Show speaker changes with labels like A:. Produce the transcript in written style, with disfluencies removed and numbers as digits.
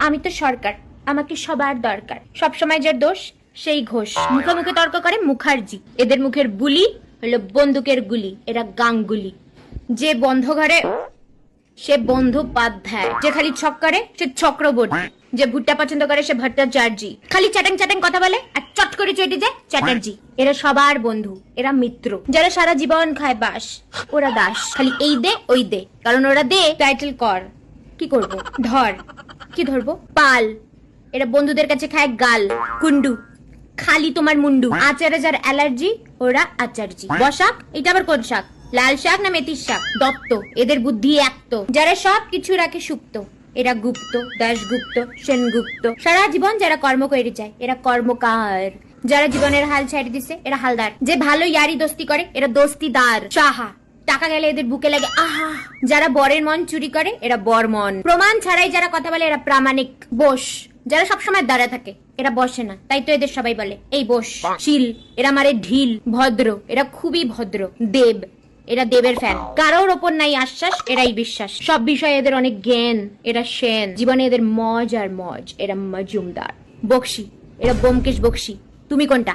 A: আমি তো সরকার, আমাকে সবার দরকার। সবসময় যার দোষ সেই ঘোষ। মুখে মুখে তর্ক করে মুখার্জি। এদের মুখের বুলি হলো বন্দুকের গুলি, এরা গাঙ্গুলি। যে বন্ধ ঘরে সে বন্দ্যোপাধ্যায়, যে খালি ছক করে সে চক্রবর্তী, যে ভুট্টা পছন্দ করে সে ভট্টাচার্য, খালি চ্যাটাং চ্যাটাং কথা বলে আর চট করে চটে যায় চ্যাটার্জি। এরা সবার বন্ধু, এরা মিত্র। যারা সারা জীবন খায় বাস ওরা দাস, খালি এই দে ওই দে, কারণ ওরা দে টাইটেল কর। কি করব ধর, কি ধরবো পাল। এরা বন্ধুদের কাছে খায় গাল, কুন্ডু, খালি তোমার মুন্ডু। আচারে যার অ্যালার্জি ওরা আচার্জি। বসাক এটা আবার কোন শাক, লাল শাক না মেথির শাক? দত্ত। এদের বুদ্ধি এক। যারা সব কিছু রাখে সুপ্ত এরা গুপ্ত, দাশগুপ্ত, সেনগুপ্ত। সারা জীবন যারা কর্ম করে যায় এরা কর্মকার। যারা জীবনের হাল ছেড়ে দিছে এরা হালদার। যে ভালো ইয়ারি দোস্তি করে এরা দোস্তিদার। সাহা। টাকা গেলে এদের বুকে লাগে আহা। যারা বরের মন চুরি করে এরা বরমন। প্রমাণ ছাড়াই যারা কথা বলে এরা প্রামাণিক। বস। যারা সবসময় দাঁড়া থাকে এরা বসে না, তাই তো এদের সবাই বলে এই বস। শিল। এরা মারে ঢিল। ভদ্র। এরা খুবই ভদ্র। দেব। এরা দেবের ফ্যান। কারোর ওপর নাই আশ্বাস, এরাই বিশ্বাস। সব বিষয়ে এদের অনেক জ্ঞান, এরা সেন। জীবনে এদের মজ আর মজ, এরা মজুমদার। বকশি। এরা ব্যোমকেশ বক্সী। তুমি কোনটা?